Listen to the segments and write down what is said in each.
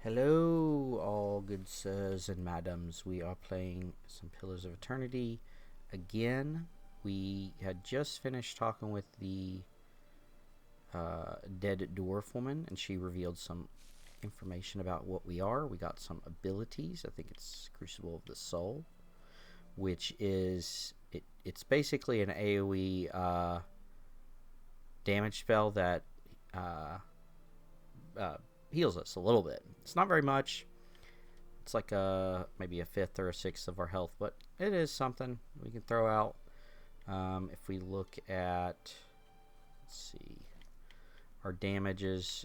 Hello, all good sirs and madams. We are playing some Pillars of Eternity again. We had just finished talking with the dead dwarf woman, and she revealed some information about what we are. We got some abilities. I think it's Crucible of the Soul, which is it's basically an AoE damage spell that uh, uh, heals us a little bit. It's not very much. It's like maybe a fifth or a sixth of our health, but it is something we can throw out. If we look at, let's see, our damages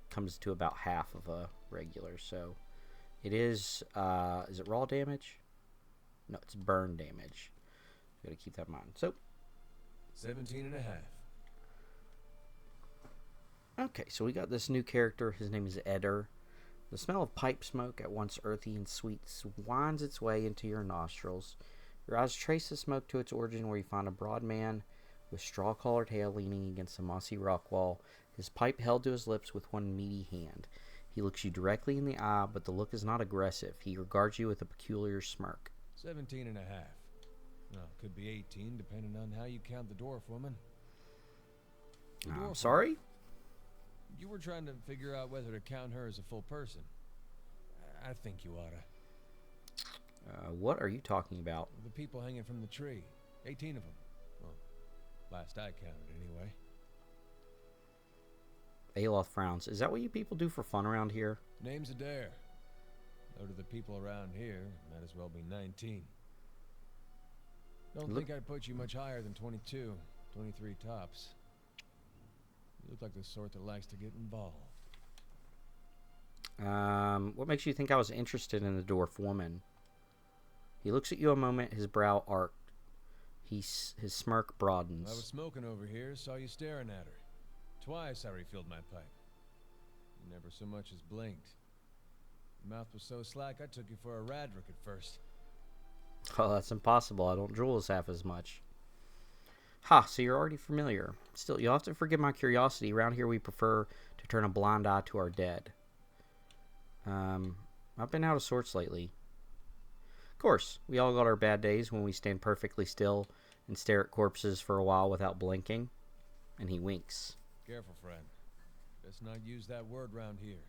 comes to about half of a regular. So it is it raw damage? No, it's burn damage. We got to keep that in mind. So 17 and a half. Okay, so we got this new character. His name is Eder. The smell of pipe smoke, at once earthy and sweet, winds its way into your nostrils. Your eyes trace the smoke to its origin, where you find a broad man with straw-colored hair leaning against a mossy rock wall, his pipe held to his lips with one meaty hand. He looks you directly in the eye, but the look is not aggressive. He regards you with a peculiar smirk. 17 and a half. Well, could be 18, depending on how you count the dwarf woman. I'm sorry? You were trying to figure out whether to count her as a full person. I think you oughta. What are you talking about? The people hanging from the tree. 18 of them. Well, last I counted, anyway. Aloth frowns. Is that what you people do for fun around here? Name's Adair. Though to the people around here, might as well be 19. Don't think I'd put you much higher than 22, 23 tops. You look like the sort that likes to get involved. What makes you think I was interested in the dwarf woman? He looks at you a moment, his brow arched. His smirk broadens. I was smoking over here, saw you staring at her. Twice I refilled my pipe. You never so much as blinked. Your mouth was so slack I took you for a Radric at first. Oh, that's impossible. I don't drool as half as much. Ha, so you're already familiar. Still, you'll have to forgive my curiosity. Around here we prefer to turn a blind eye to our dead. I've been out of sorts lately. Of course, we all got our bad days when we stand perfectly still and stare at corpses for a while without blinking. And he winks. Careful, friend. Best not use that word round here.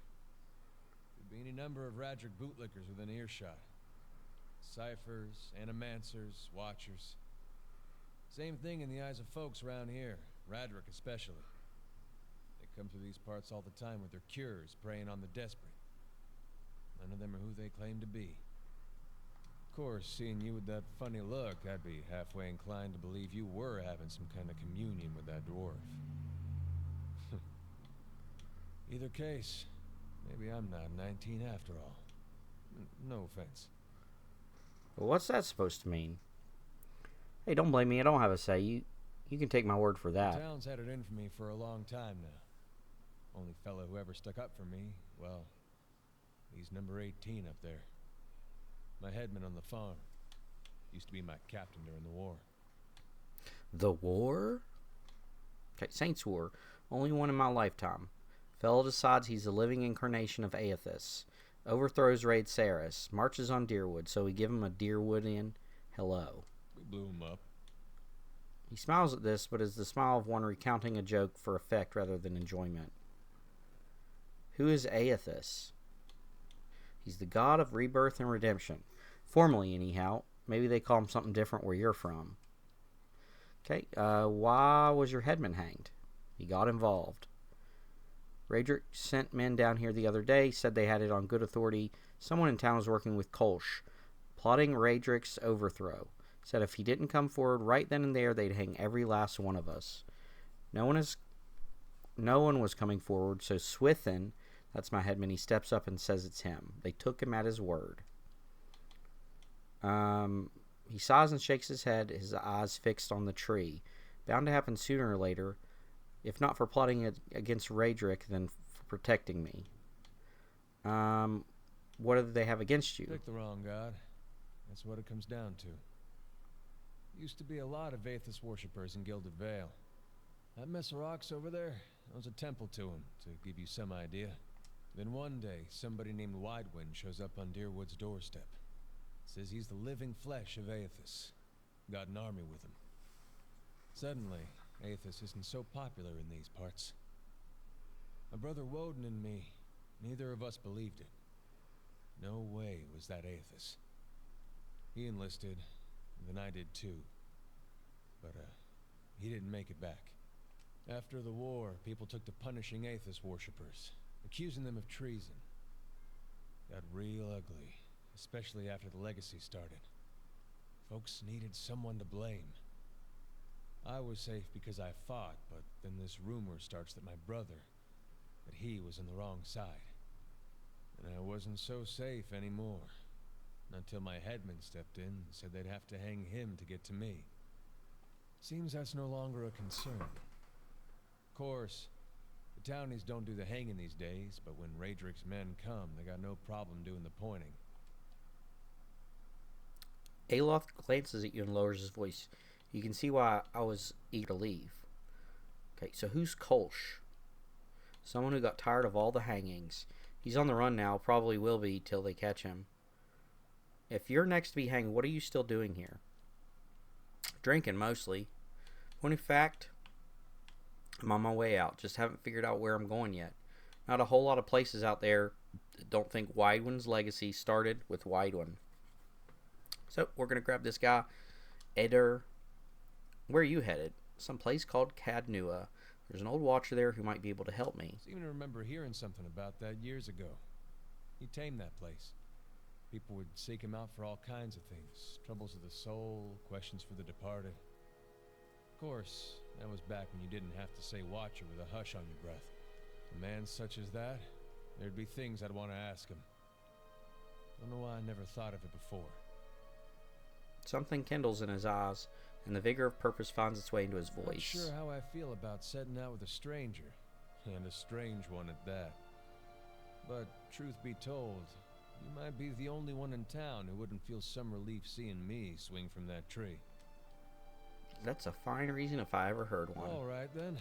Could be any number of Radric bootlickers within earshot. Ciphers, animancers, watchers. Same thing in the eyes of folks around here, Radric especially. They come through these parts all the time with their cures, preying on the desperate. None of them are who they claim to be. Of course, seeing you with that funny look, I'd be halfway inclined to believe you were having some kind of communion with that dwarf. Either case, maybe I'm not 19 after all. No offense. Well, what's that supposed to mean? Hey, don't blame me. I don't have a say. You can take my word for that. The town's had it in for me for a long time now. Only fellow who ever stuck up for me, well, he's number 18 up there. My headman on the farm. Used to be my captain during the war. The war? Okay, Saints War. Only one in my lifetime. Fellow decides he's a living incarnation of Aethys. Overthrows Raid Saris. Marches on Deerwood, so we give him a Deerwoodian hello. We blew him up. He smiles at this, but is the smile of one recounting a joke for effect rather than enjoyment. Who is Aethys? He's the god of rebirth and redemption. Formerly, anyhow. Maybe they call him something different where you're from. Okay, why was your headman hanged? He got involved. Radric sent men down here the other day, said they had it on good authority. Someone in town was working with Kolsch, plotting Radric's overthrow. Said if he didn't come forward right then and there, they'd hang every last one of us. No one was coming forward, so Swithin, that's my headman, he steps up and says it's him. They took him at his word. He sighs and shakes his head, his eyes fixed on the tree. Bound to happen sooner or later, if not for plotting against Radric, then for protecting me. What do they have against you? Pick the wrong god. That's what it comes down to. Used to be a lot of Aethys worshippers in Gilded Vale. That mess of rocks over there, there was a temple to him, to give you some idea. Then one day, somebody named Widewind shows up on Deerwood's doorstep. Says he's the living flesh of Aethys. Got an army with him. Suddenly, Aethys isn't so popular in these parts. My brother Woden and me, neither of us believed it. No way was that Aethys. He enlisted, and then I did too. But, he didn't make it back. After the war, people took to punishing Aethys worshippers, accusing them of treason. Got real ugly, especially after the legacy started. Folks needed someone to blame. I was safe because I fought, but then this rumor starts that my brother, that he was on the wrong side. And I wasn't so safe anymore. Until my headman stepped in and said they'd have to hang him to get to me. Seems that's no longer a concern. Of course, the townies don't do the hanging these days, but when Raedric's men come, they got no problem doing the pointing. Aloth glances at you and lowers his voice. You can see why I was eager to leave. Okay, so who's Kolsch? Someone who got tired of all the hangings. He's on the run now, probably will be till they catch him. If you're next to be hanged, what are you still doing here? Drinking, mostly. Point of fact, I'm on my way out. Just haven't figured out where I'm going yet. Not a whole lot of places out there that don't think Widewind's legacy started with Widewind. So, we're going to grab this guy, Eder. Where are you headed? Some place called Cadnua. There's an old watcher there who might be able to help me. I seem to remember hearing something about that years ago. He tamed that place. People would seek him out for all kinds of things. Troubles of the soul, questions for the departed. Of course, that was back when you didn't have to say watcher with a hush on your breath. A man such as that, there'd be things I'd want to ask him. Don't know why I never thought of it before. Something kindles in his eyes, and the vigor of purpose finds its way into his voice. Not sure how I feel about setting out with a stranger, and a strange one at that. But truth be told, you might be the only one in town who wouldn't feel some relief seeing me swing from that tree. That's a fine reason if I ever heard one. All right then.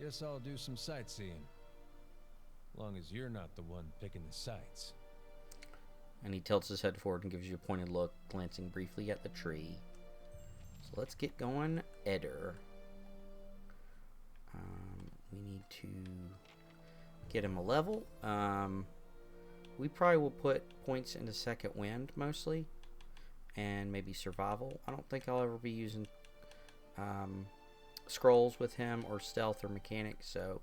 Guess I'll do some sightseeing. Long as you're not the one picking the sights. And he tilts his head forward and gives you a pointed look, glancing briefly at the tree. So let's get going, Eder. We need to get him a level. We probably will put points into second wind, mostly. And maybe survival. I don't think I'll ever be using scrolls with him, or stealth, or mechanics. So,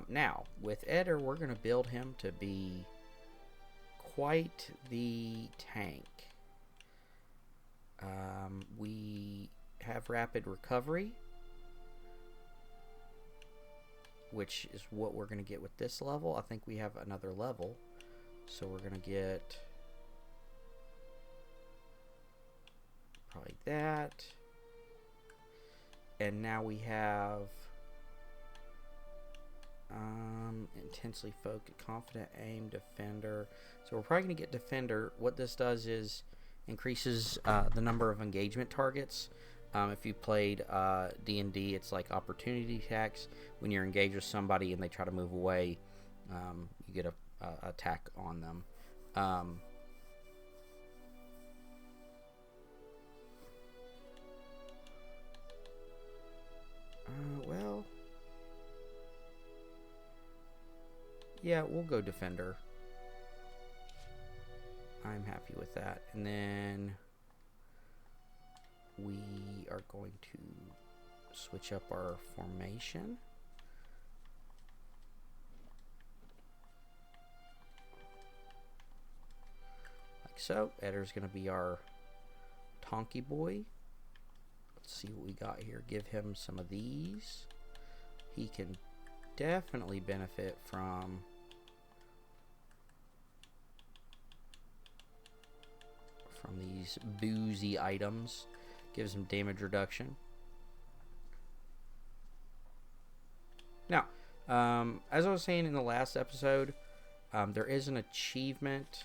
now, with Eder, we're going to build him to be quite the tank. We have rapid recovery, which is what we're going to get with this level. I think we have another level, so we're going to get probably that. And now we have intensely focused, confident aim, defender. So we're probably going to get defender. What this does is increases the number of engagement targets. If you played D&D, it's like opportunity attacks. When you're engaged with somebody and they try to move away, you get a attack on them. Well, yeah, we'll go defender. I'm happy with that. And then we are going to switch up our formation. Like so. Eder's going to be our Tonky boy. Let's see what we got here. Give him some of these. He can definitely benefit from these boozy items. Gives him damage reduction. Now, as I was saying in the last episode, there is an achievement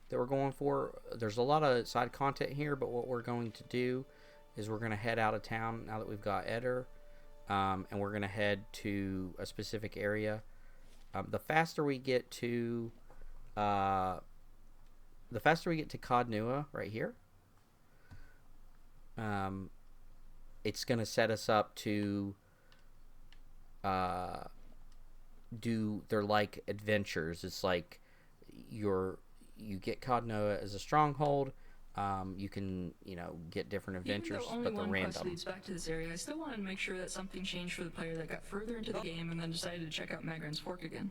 that we're going for. There's a lot of side content here, but what we're going to do is we're going to head out of town now that we've got Eder, and we're going to head to a specific area The faster we get to Cod Nua right here, it's going to set us up to do their like adventures. It's like you get Cod Nua as a stronghold. You can get different adventures, Even though only but they're one random. quest leads back to this area, I still wanted to make sure that something changed for the player that got further into the game and then decided to check out Magran's Fork again.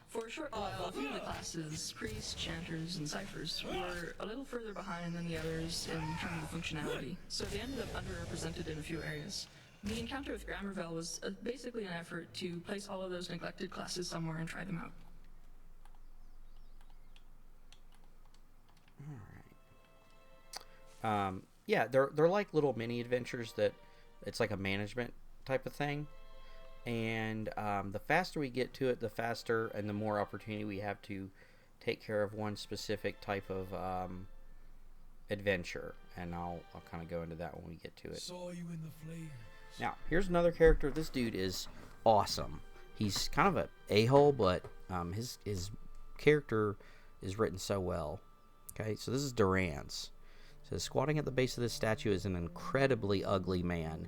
For a short while, a few of the classes, priests, chanters, and ciphers, were a little further behind than the others in terms of functionality, so they ended up underrepresented in a few areas. The encounter with Grammarvel was basically an effort to place all of those neglected classes somewhere and try them out. Yeah, they're like little mini adventures that it's like a management type of thing. And the faster we get to it, the faster and the more opportunity we have to take care of one specific type of adventure. And I'll kind of go into that when we get to it. Saw you in the flames. Now, here's another character. This dude is awesome. He's kind of an a-hole, but his character is written so well. Okay, so this is Durance. It says, squatting at the base of this statue is an incredibly ugly man,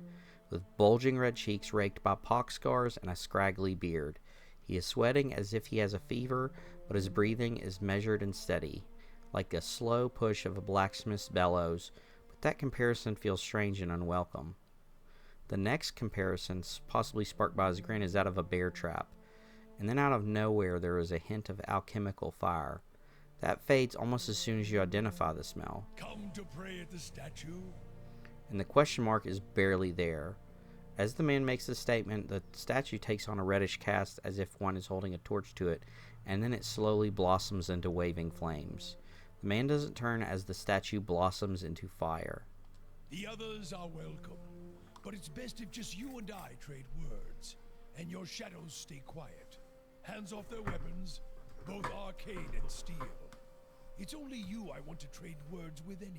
with bulging red cheeks raked by pox scars and a scraggly beard. He is sweating as if he has a fever, but his breathing is measured and steady, like a slow push of a blacksmith's bellows, but that comparison feels strange and unwelcome. The next comparison, possibly sparked by his grin, is that of a bear trap, and then out of nowhere there is a hint of alchemical fire. That fades almost as soon as you identify the smell. Come to pray at the statue? And the question mark is barely there. As the man makes the statement, the statue takes on a reddish cast as if one is holding a torch to it, and then it slowly blossoms into waving flames. The man doesn't turn as the statue blossoms into fire. The others are welcome, but it's best if just you and I trade words, and your shadows stay quiet. Hands off their weapons, both arcane and steel. It's only you I want to trade words with anyway.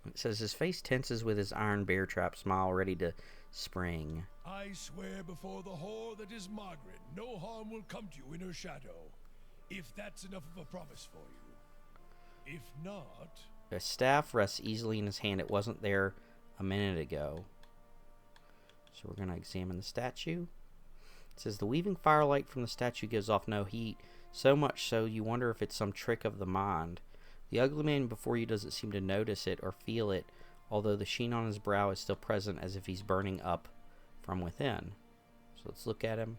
It says his face tenses with his iron bear trap smile ready to spring. I swear before the whore that is Margaret, no harm will come to you in her shadow. If that's enough of a promise for you. If not... The staff rests easily in his hand. It wasn't there a minute ago. So we're going to examine the statue. It says the weaving firelight from the statue gives off no heat, so much so you wonder if it's some trick of the mind. The ugly man before you doesn't seem to notice it or feel it, although the sheen on his brow is still present as if he's burning up from within. So let's look at him.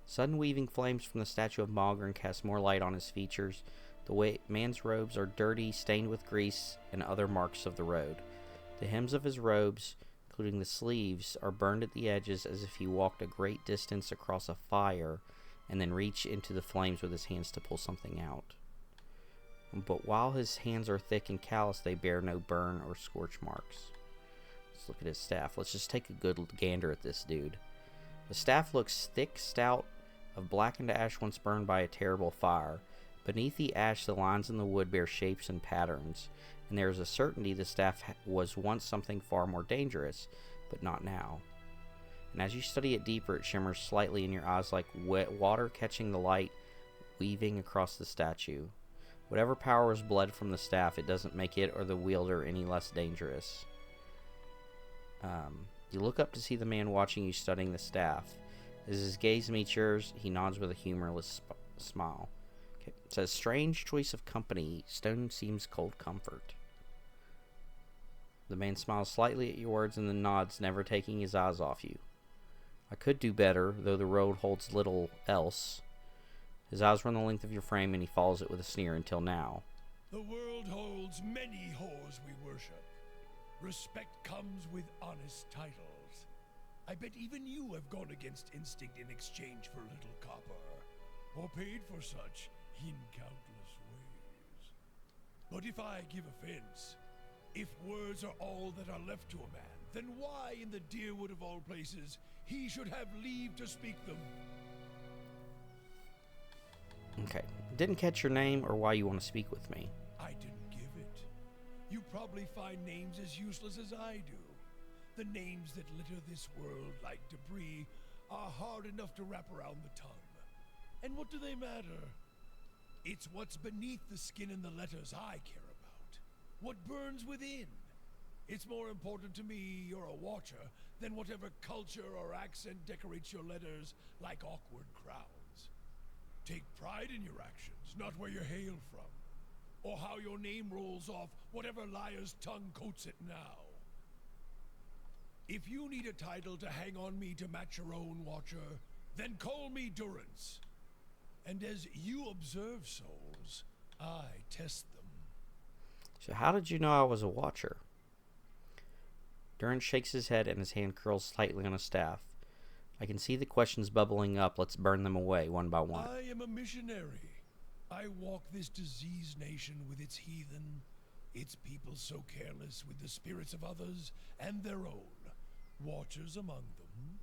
Sudden weaving flames from the statue of Malgren cast more light on his features. The man's robes are dirty, stained with grease and other marks of the road. The hems of his robes, including the sleeves, are burned at the edges as if he walked a great distance across a fire and then reached into the flames with his hands to pull something out. But while his hands are thick and callous, they bear no burn or scorch marks. Let's look at his staff. Let's just take a good gander at this dude. The staff looks thick, stout, of blackened ash once burned by a terrible fire. Beneath the ash, the lines in the wood bear shapes and patterns, and there is a certainty the staff was once something far more dangerous, but not now. And as you study it deeper, it shimmers slightly in your eyes like wet water catching the light weaving across the statue. Whatever power is bled from the staff, it doesn't make it or the wielder any less dangerous. You look up to see the man watching you studying the staff. As his gaze meets yours, he nods with a humorless smile. Okay. It says, strange choice of company. Stone seems cold comfort. The man smiles slightly at your words and then nods, never taking his eyes off you. I could do better, though the road holds little else. His eyes run the length of your frame, and he follows it with a sneer until now. The world holds many whores we worship. Respect comes with honest titles. I bet even you have gone against instinct in exchange for a little copper, or paid for such in countless ways. But if I give offense, if words are all that are left to a man, then why in the dear wood of all places he should have leave to speak them? Okay. Didn't catch your name or why you want to speak with me. I didn't give it. You probably find names as useless as I do. The names that litter this world like debris are hard enough to wrap around the tongue. And what do they matter? It's what's beneath the skin and the letters I care about. What burns within. It's more important to me you're a watcher than whatever culture or accent decorates your letters like awkward crowns. Take pride in your actions, not where you hail from, or how your name rolls off whatever liar's tongue coats it now. If you need a title to hang on me to match your own, Watcher, then call me Durance. And as you observe souls, I test them. So how did you know I was a Watcher? Durance shakes his head and his hand curls slightly on his staff. I can see the questions bubbling up. Let's burn them away one by one. I am a missionary. I walk this diseased nation with its heathen, its people so careless with the spirits of others and their own, watchers among them.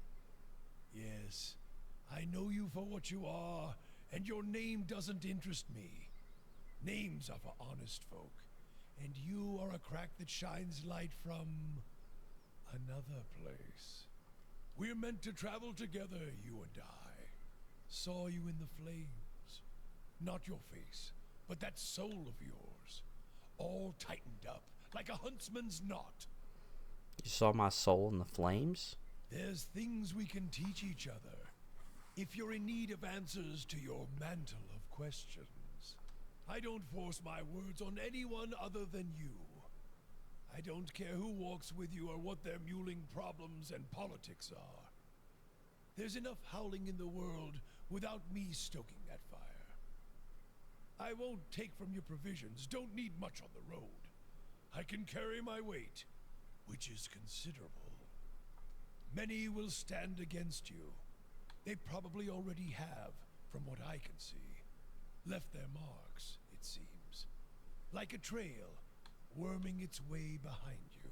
Yes, I know you for what you are, and your name doesn't interest me. Names are for honest folk, and you are a crack that shines light from another place. We're meant to travel together, you and I. Saw you in the flames. Not your face, but that soul of yours. All tightened up, like a huntsman's knot. You saw my soul in the flames? There's things we can teach each other. If you're in need of answers to your mantle of questions. I don't force my words on anyone other than you. I don't care who walks with you or what their mewling problems and politics are. There's enough howling in the world without me stoking that fire. I won't take from your provisions, don't need much on the road. I can carry my weight, which is considerable. Many will stand against you. They probably already have, from what I can see. Left their marks, it seems. Like a trail, worming its way behind you.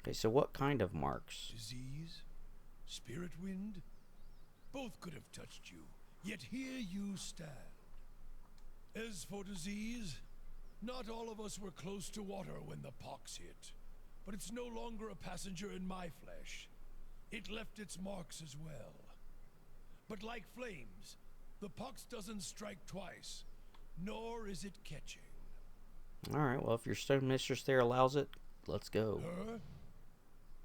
Okay, so what kind of marks? Disease? Spirit wind? Both could have touched you, yet here you stand. As for disease, not all of us were close to water when the pox hit. But it's no longer a passenger in my flesh. It left its marks as well. But like flames, the pox doesn't strike twice, nor is it catching. Alright, well, if your stone mistress there allows it, let's go. Her?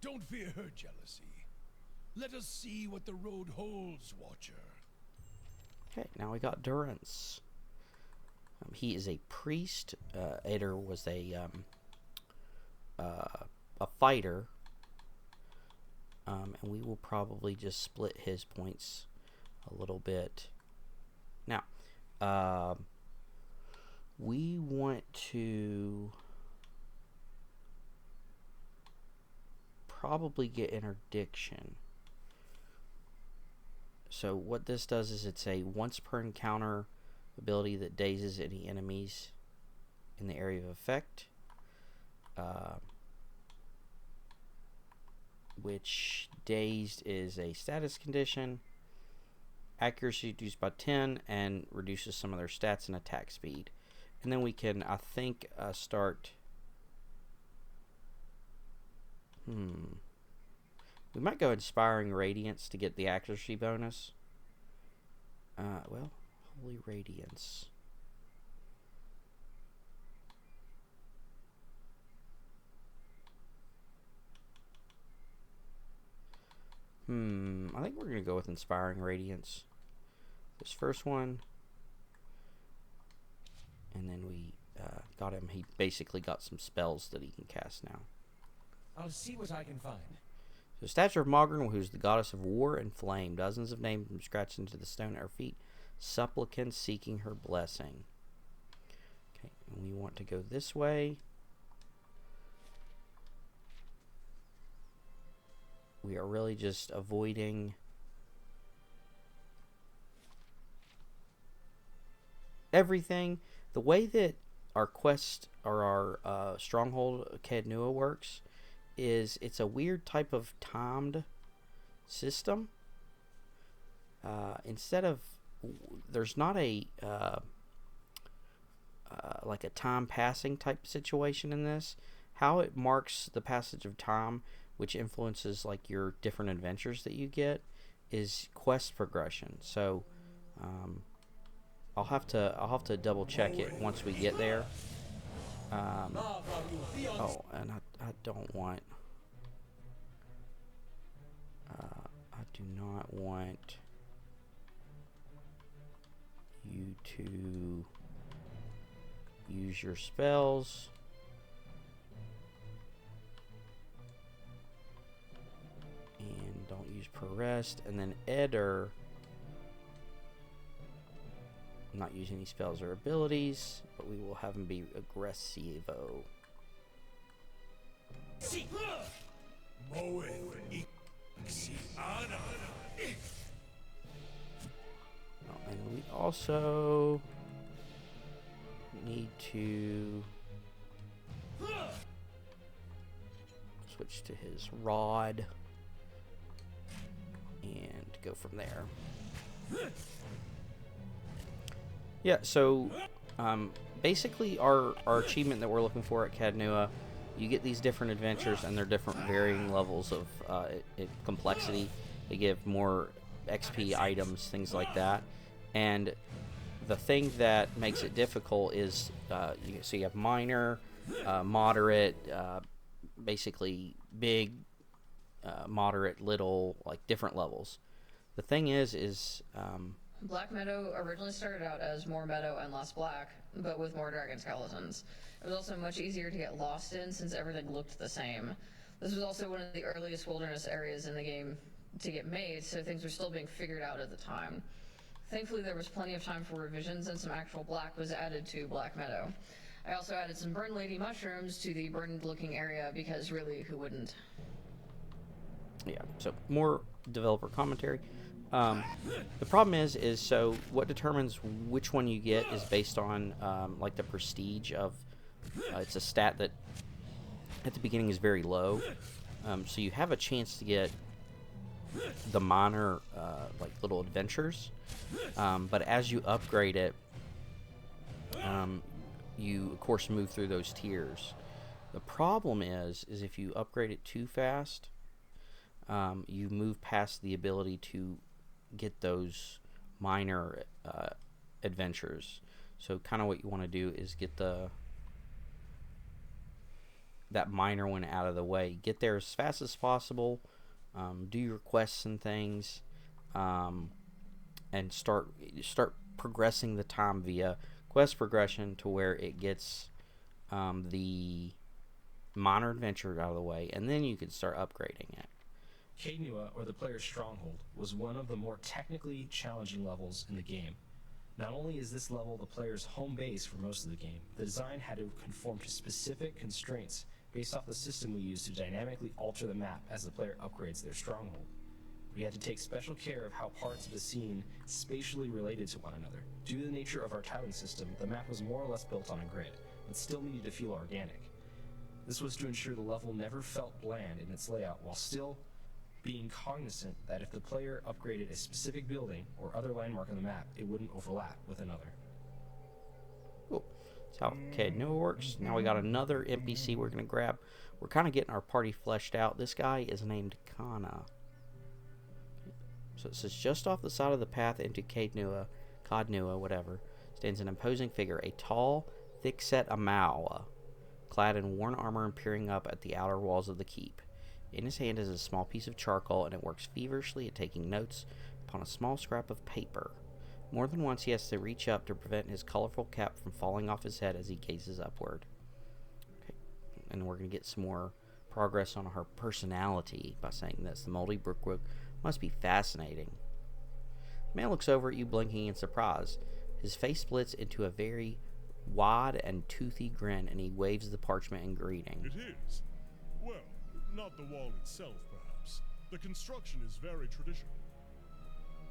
Don't fear her jealousy. Let us see what the road holds, Watcher. Okay, now we got Durance. He is a priest. Eder was a fighter. And we will probably just split his points a little bit. Now, we want to probably get interdiction. So what this does is it's a once per encounter ability that dazes any enemies in the area of effect. Which dazed is a status condition. Accuracy reduced by 10 and reduces some of their stats and attack speed. And then we can, I think, start... We might go Inspiring Radiance to get the accuracy bonus. Well, Holy Radiance. I think we're going to go with Inspiring Radiance. This first one. And then we got him. He basically got some spells that he can cast now. I'll see what I can find. So, statue of Mogren, who's the goddess of war and flame. Dozens of names scratched into the stone at her feet. Supplicants seeking her blessing. Okay, and we want to go this way. We are really just avoiding everything. The way that our quest or our stronghold Cadnua works is it's a weird type of timed system. Instead of there's not a like a time passing type situation in this. How it marks the passage of time, which influences like your different adventures that you get, is quest progression. So I'll have to double check it once we get there. Oh, and I don't want. I do not want you to use your spells. And don't use per rest. And then Eder, I'm not using any spells or abilities, but we will have him be aggressivo. And we also need to switch to his rod and go from there. Yeah, so basically our achievement that we're looking for at Cadnua, you get these different adventures and they're different varying levels of complexity. They give more XP items, things like that. And the thing that makes it difficult is, so you have minor, moderate, basically big, moderate, little, like different levels. The thing is Black Meadow originally started out as more meadow and less black, but with more dragon skeletons. It was also much easier to get lost in since everything looked the same. This was also one of the earliest wilderness areas in the game to get made, so things were still being figured out at the time. Thankfully, there was plenty of time for revisions and some actual black was added to Black Meadow. I also added some Burn Lady mushrooms to the burned-looking area because really, who wouldn't? Yeah, so more developer commentary. The problem is so what determines which one you get is based on like the prestige of it's a stat that at the beginning is very low, so you have a chance to get the minor like little adventures, but as you upgrade it, you of course move through those tiers. The problem is if you upgrade it too fast, you move past the ability to get those minor adventures. So kind of what you want to do is get that minor one out of the way. Get there as fast as possible. Do your quests and things, and start progressing the time via quest progression to where it gets the minor adventure out of the way, and then you can start upgrading it. Cadnua, or the player's stronghold, was one of the more technically challenging levels in the game. Not only is this level the player's home base for most of the game, the design had to conform to specific constraints based off the system we use to dynamically alter the map as the player upgrades their stronghold. We had to take special care of how parts of the scene spatially related to one another. Due to the nature of our tiling system, the map was more or less built on a grid, but still needed to feel organic. This was to ensure the level never felt bland in its layout, while still being cognizant that if the player upgraded a specific building or other landmark on the map, it wouldn't overlap with another. Cool. That's how Cadnua works. Now we got another NPC we're going to grab. We're kind of getting our party fleshed out. This guy is named Kana. So it says, just off the side of the path into Cadnua, whatever, stands an imposing figure, a tall, thick-set Amaua, clad in worn armor and peering up at the outer walls of the keep. In his hand is a small piece of charcoal, and it works feverishly at taking notes upon a small scrap of paper. More than once he has to reach up to prevent his colorful cap from falling off his head as he gazes upward. Okay. And we're going to get some more progress on her personality by saying this. The moldy brickwork must be fascinating. The man looks over at you, blinking in surprise. His face splits into a very wide and toothy grin, and he waves the parchment in greeting. It is. Well, not the wall itself, perhaps. The construction is very traditional.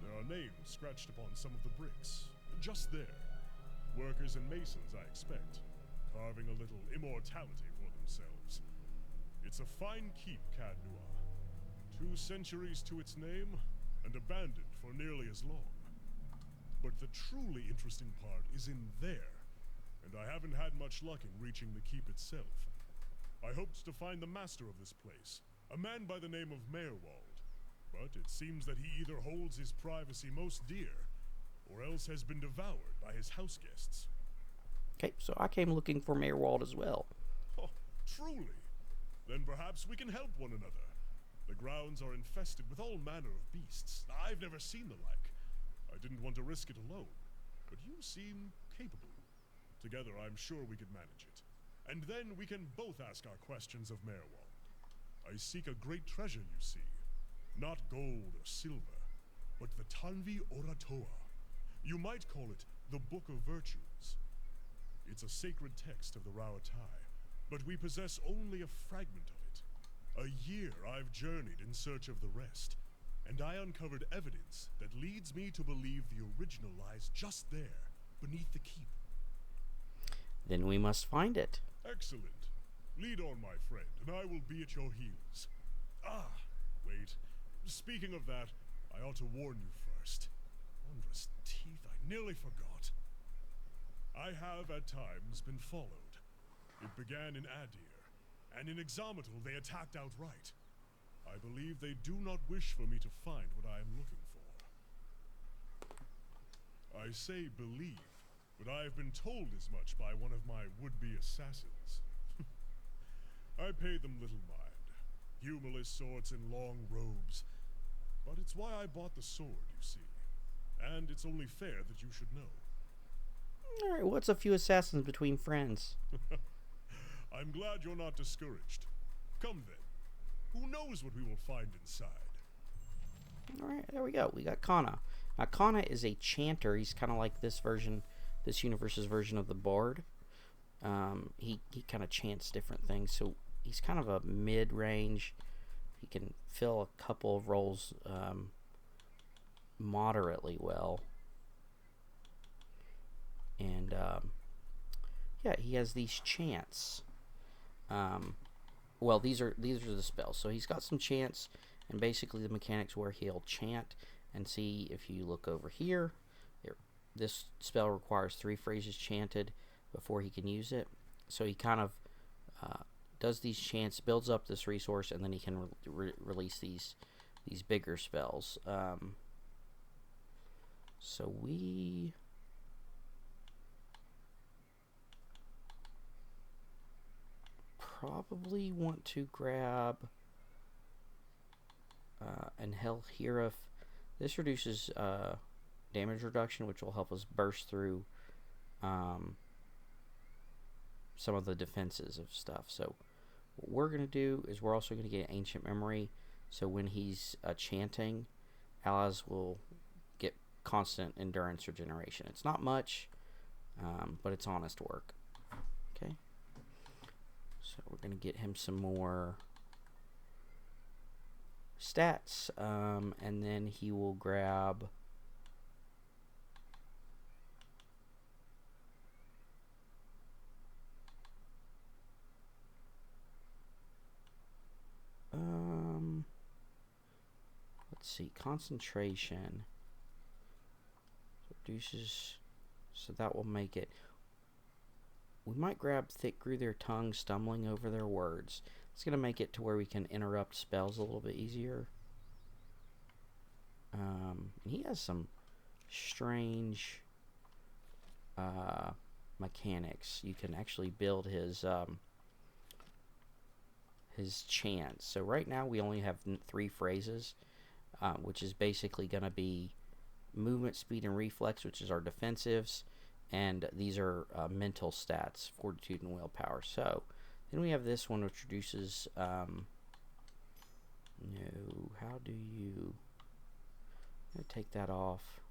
There are names scratched upon some of the bricks. Just there. Workers and masons, I expect. Carving a little immortality for themselves. It's a fine keep, Cadnua. 2 centuries to its name, and abandoned for nearly as long. But the truly interesting part is in there. And I haven't had much luck in reaching the keep itself. I hoped to find the master of this place, a man by the name of Mayorwald. But it seems that he either holds his privacy most dear, or else has been devoured by his house guests. Okay, so I came looking for Mayor Wald as well. Oh, truly? Then perhaps we can help one another. The grounds are infested with all manner of beasts. I've never seen the like. I didn't want to risk it alone, but you seem capable. Together, I'm sure we could manage it. And then we can both ask our questions of Merwald. I seek a great treasure, you see. Not gold or silver, but the Tanvi Oratoa. You might call it the Book of Virtues. It's a sacred text of the Rauatai, but we possess only a fragment of it. A year I've journeyed in search of the rest, and I uncovered evidence that leads me to believe the original lies just there, beneath the keep. Then we must find it. Excellent. Lead on, my friend, and I will be at your heels. Ah, wait. Speaking of that, I ought to warn you first. Wondrous teeth, I nearly forgot. I have, at times, been followed. It began in Adir, and in Exometal they attacked outright. I believe they do not wish for me to find what I am looking for. I say believe, but I have been told as much by one of my would-be assassins. I pay them little mind. Humorless sorts in long robes. But it's why I bought the sword, you see. And it's only fair that you should know. Alright, what's a few assassins between friends? I'm glad you're not discouraged. Come then. Who knows what we will find inside? Alright, there we go. We got Kana. Now, Kana is a chanter. He's kind of like this universe's version of the Bard. He kind of chants different things, so he's kind of a mid-range. He can fill a couple of roles moderately well. And, yeah, he has these chants. Well, these are the spells. So he's got some chants, and basically the mechanics where he'll chant, and see if you look over here, this spell requires 3 phrases chanted before he can use it. So he kind of does these chants, builds up this resource, and then he can release these bigger spells. So we probably want to grab and Hell Hierif. This reduces damage reduction, which will help us burst through some of the defenses of stuff. So what we're going to do is we're also going to get Ancient Memory, so when he's chanting, allies will get constant endurance regeneration. It's not much, but it's honest work. Okay, so we're going to get him some more stats, and then he will grab let's see, concentration reduces, so that will make it. We might grab Thick Grew Their Tongue, Stumbling Over Their Words. It's going to make it to where we can interrupt spells a little bit easier. He has some strange mechanics. You can actually build his chants. So right now we only have 3 phrases, which is basically going to be movement, speed, and reflex, which is our defensives, and these are mental stats, fortitude and willpower. So then we have this one, which reduces how do you, I'm going to take that off,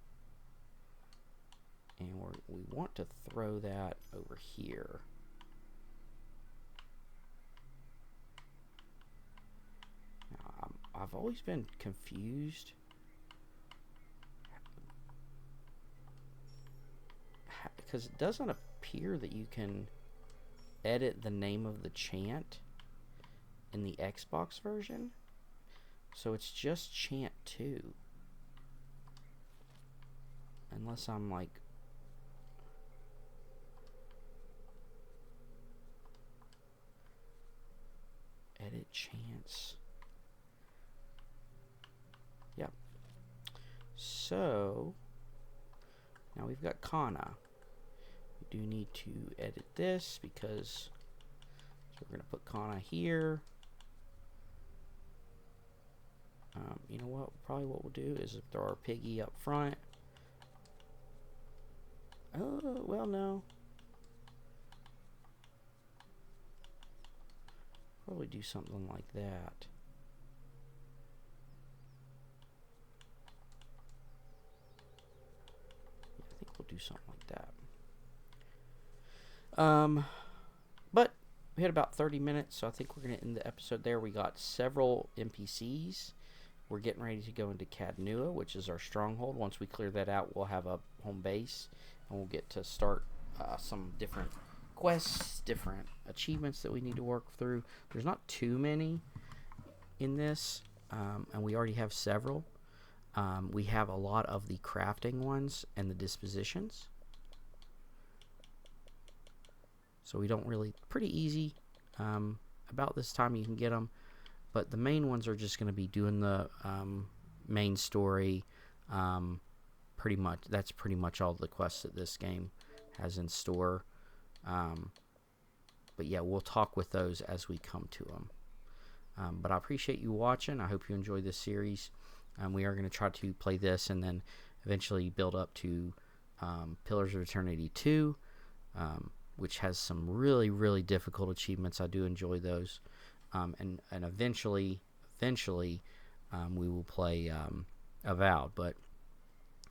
and we want to throw that over here. Now, I've always been confused because it doesn't appear that you can edit the name of the chant in the Xbox version, so it's just chant 2, unless I'm like edit chants. Yep. So Now we've got Kana. We do need to edit this because we're going to put Kana here. You know what? Probably what we'll do is throw our piggy up front. Oh, well, no. Probably do something like that. Yeah, I think we'll do something like that. But we had about 30 minutes, so I think we're going to end the episode there. We got several NPCs. We're getting ready to go into Cadnua, which is our stronghold. Once we clear that out, we'll have a home base, and we'll get to start some different quests, different achievements that we need to work through. There's not too many in this, and we already have several. We have a lot of the crafting ones and the dispositions. So we don't really, pretty easy. About this time you can get them. But the main ones are just going to be doing the main story. Pretty much, that's pretty much all the quests that this game has in store. But yeah, we'll talk with those as we come to them. But I appreciate you watching. I hope you enjoy this series. We are going to try to play this and then eventually build up to Pillars of Eternity 2, which has some really, really difficult achievements. I do enjoy those. And eventually, we will play Avowed. But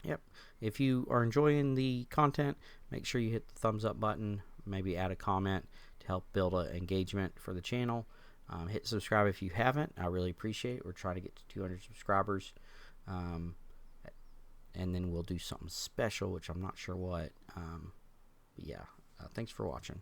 yep, if you are enjoying the content, make sure you hit the thumbs up button. Maybe add a comment to help build an engagement for the channel. Hit subscribe if you haven't. I really appreciate it. We're trying to get to 200 subscribers, and then we'll do something special, which I'm not sure what. But yeah, thanks for watching.